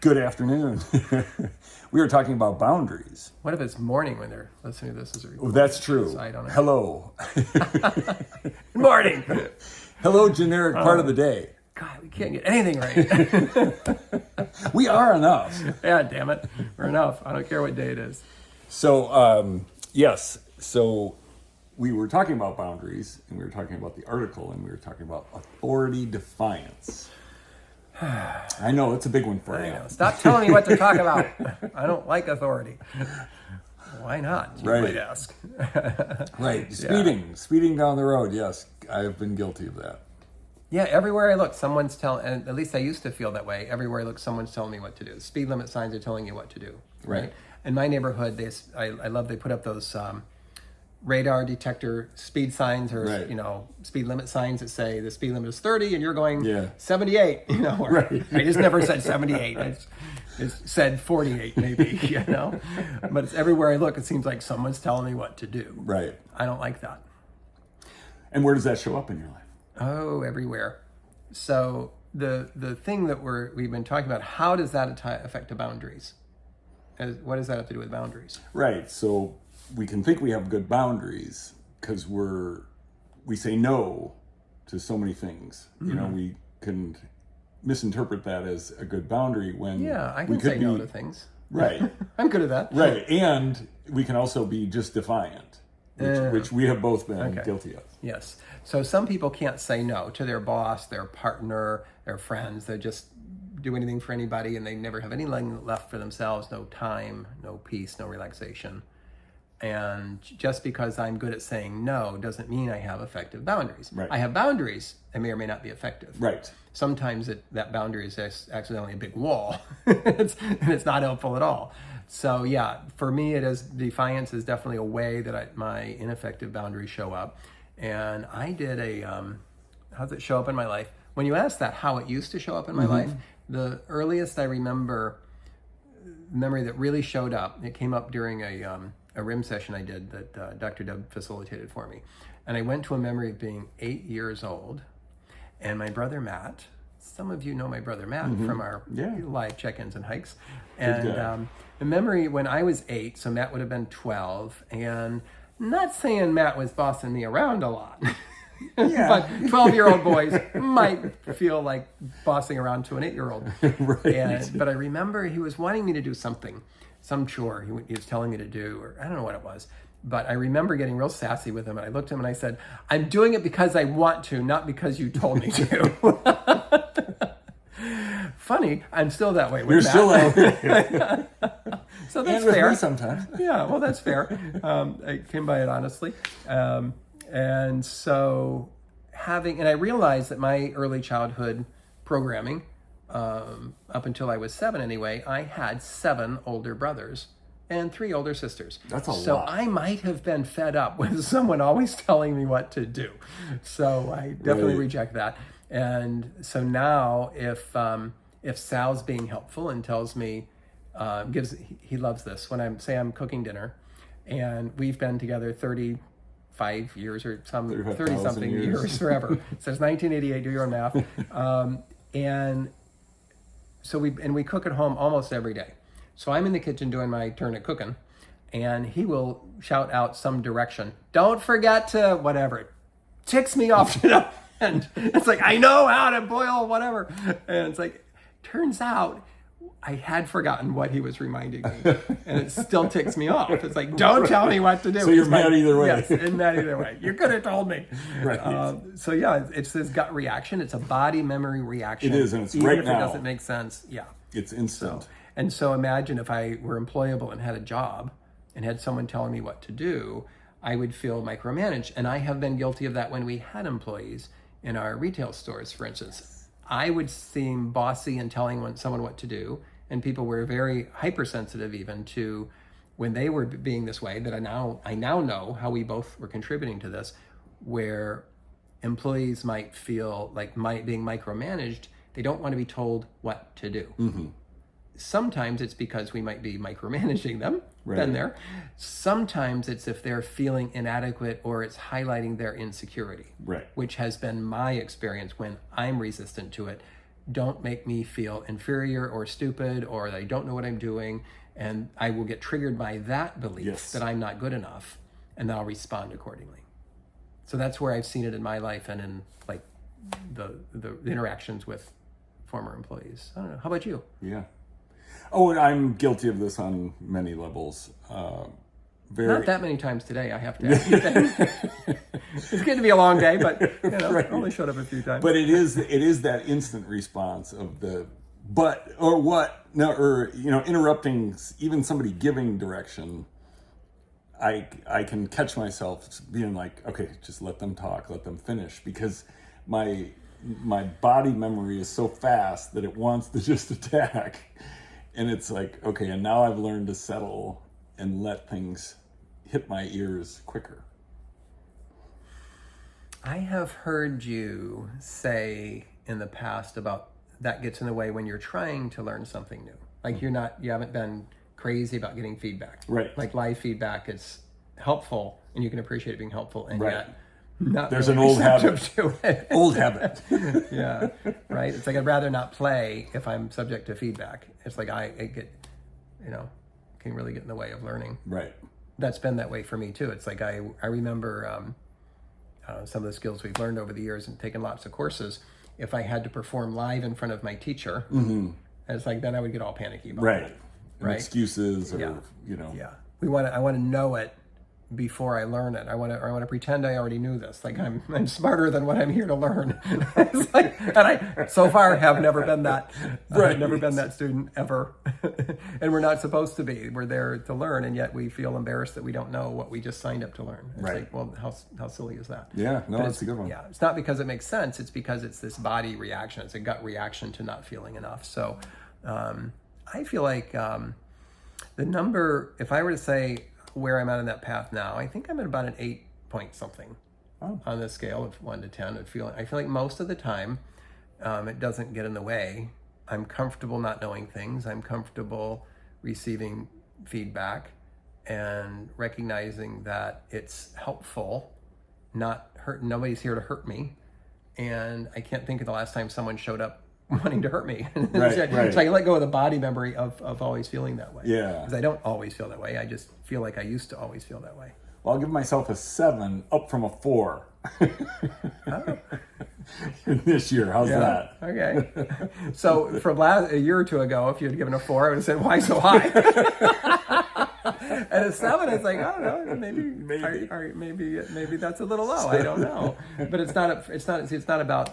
Good afternoon. We were talking about boundaries. What if it's morning when they're listening to this as a recording? Oh, that's true. So I don't know. Hello. Good morning. Hello, generic part of the day. God, we can't get anything right. We are enough. Yeah, damn it. We're enough. I don't care what day it is. So, yes. So we were talking about boundaries, and we were talking about the article, and we were talking about authority defiance. I know, it's a big one for I you. know. Stop telling me what to talk about. I don't like authority. Why not, you might ask. Right. Speeding down the road. Yes, I have been guilty of that. Yeah, everywhere I look, someone's telling, and at least I used to feel that way. Everywhere I look, someone's telling me what to do. Speed limit signs are telling you what to do. Right. In my neighborhood, I love they put up those radar detector speed signs or speed limit signs that say the speed limit is 30 and you're going 78. I just never said 78. It said 48 maybe. But it's everywhere I look. It seems like someone's telling me what to do. Right. I don't like that. And where does that show up in your life? Oh, everywhere. So the thing that we've been talking about, how does that affect the boundaries? What does that have to do with boundaries? Right. So we can think we have good boundaries because we say no to so many things. Mm-hmm. We can misinterpret that as a good boundary when I can say no to things. Right. I'm good at that. Right. And we can also be just defiant, which we have both been guilty of. Yes. So some people can't say no to their boss, their partner, their friends. They just do anything for anybody and they never have anything left for themselves, no time, no peace, no relaxation. And just because I'm good at saying no doesn't mean I have effective boundaries. Right. I have boundaries that may or may not be effective. Right. Sometimes that boundary is actually only a big wall. It's not helpful at all. So yeah, for me, defiance is definitely a way that my ineffective boundaries show up. And I did how does it show up in my life? When you ask that, how it used to show up in my life, the earliest I remember memory that really showed up, it came up during a RIM session I did that Dr. Deb facilitated for me. And I went to a memory of being 8 years old. And my brother Matt, some of you know my brother Matt from our live check-ins and hikes. And the memory when I was 8, so Matt would have been 12. And not saying Matt was bossing me around a lot. But 12-year-old boys might feel like bossing around to an 8-year-old. Right. But I remember he was wanting me to do something, some chore he was telling me to do, or I don't know what it was. But I remember getting real sassy with him, and I looked at him and I said, I'm doing it because I want to, not because you told me to. Funny, I'm still that way with You're Matt. still that way. So that's and with fair. me sometimes. Yeah, well, that's fair. I came by it honestly. And so and I realized that my early childhood programming, up until I was 7 anyway, I had 7 older brothers and 3 older sisters. That's a lot. So I might have been fed up with someone always telling me what to do. So I definitely reject that. And so now if Sal's being helpful and tells me, he loves this, when I'm cooking dinner and we've been together 35 years or 30 something years forever. Since 1988, do your own math. And so we cook at home almost every day. So I'm in the kitchen doing my turn at cooking and he will shout out some direction. Don't forget to whatever. It ticks me off to no end. It's like, I know how to boil whatever. And it's like, turns out I had forgotten what he was reminding me, and it still ticks me off. It's like, don't tell me what to do. So you're mad either way. Yes, and mad either way. You could have told me. Right. So yeah, it's this gut reaction. It's a body memory reaction. It is, and it's even right if now. It doesn't make sense. Yeah. It's instant. So imagine if I were employable and had a job and had someone telling me what to do, I would feel micromanaged. And I have been guilty of that when we had employees in our retail stores, for instance. I would seem bossy in telling someone what to do. And people were very hypersensitive even to when they were being this way, that I now know how we both were contributing to this, where employees might feel like being micromanaged. They don't want to be told what to do. Mm-hmm. Sometimes it's because we might be micromanaging them. Right. Been there. Sometimes it's if they're feeling inadequate or it's highlighting their insecurity, right, which has been my experience when I'm resistant to it. don't make me feel inferior or stupid or that I don't know what I'm doing. And I will get triggered by that belief that I'm not good enough, and then I'll respond accordingly. So that's where I've seen it in my life and in like the interactions with former employees. I don't know. How about you? Yeah. Oh, and I'm guilty of this on many levels. Not that many times today, I have to ask you that. It's getting to be a long day, but Right. I only showed up a few times. But it is that instant response of the but or what, no, or interrupting even somebody giving direction. I can catch myself being like, okay, just let them talk, let them finish, because my body memory is so fast that it wants to just attack, and it's like, okay, and now I've learned to settle and let things hit my ears quicker. I have heard you say in the past about that gets in the way when you're trying to learn something new. Like you haven't been crazy about getting feedback. Right. Like live feedback is helpful and you can appreciate it being helpful, and Right. yet not There's really an old receptive habit. to it. Old habit. Yeah. Right. It's like I'd rather not play if I'm subject to feedback. It's like I get, can really get in the way of learning. Right. That's been that way for me too. It's like I remember some of the skills we've learned over the years and taken lots of courses. If I had to perform live in front of my teacher, it's like then I would get all panicky about Right. it. And Right. excuses or Yeah. Yeah. I want to know it before I learn it. I want to pretend I already knew this. Like I'm smarter than what I'm here to learn. It's like, and I so far have never been that. Right. I've never been that student ever. And we're not supposed to be. We're there to learn, and yet we feel embarrassed that we don't know what we just signed up to learn. It's Right. like, well, how silly is that? Yeah, no, But that's a good one. Yeah, it's not because it makes sense. It's because it's this body reaction. It's a gut reaction to not feeling enough. So I feel like the number, if I were to say where I'm at in that path now, I think I'm at about an 8 point something on the scale of 1 to 10. I feel like most of the time it doesn't get in the way. I'm comfortable not knowing things. I'm comfortable receiving feedback and recognizing that it's helpful, not hurt. Nobody's here to hurt me. And I can't think of the last time someone showed up wanting to hurt me. Right. So I let go of the body memory of always feeling that way. Yeah. Because I don't always feel that way. I just feel like I used to always feel that way. Well, I'll give myself a 7, up from a 4. This year, how's that? Okay. So from a year or two ago, if you had given a 4, I would have said, why so high? And a 7, it's like, I don't know, maybe that's a little low. I don't know. But it's not about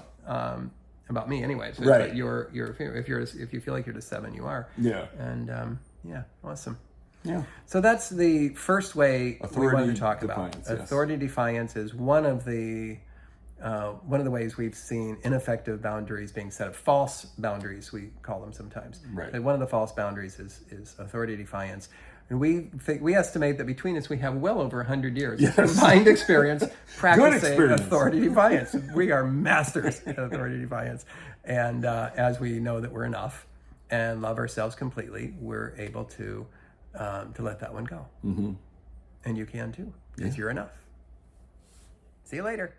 me anyway. So Right. It's like if you feel like you're at a 7, you are. Yeah. And awesome. Yeah. So that's the first way we wanted to talk Defiance, about. yes. Authority defiance is one of the ways we've seen ineffective boundaries being set up. False boundaries, we call them sometimes. Right. And one of the false boundaries is authority defiance. And we estimate that between us we have well over 100 years of combined experience practicing authority defiance. We are masters at authority defiance. And as we know that we're enough and love ourselves completely, we're able to let that one go. Mm-hmm. And you can too, because you're enough. See you later.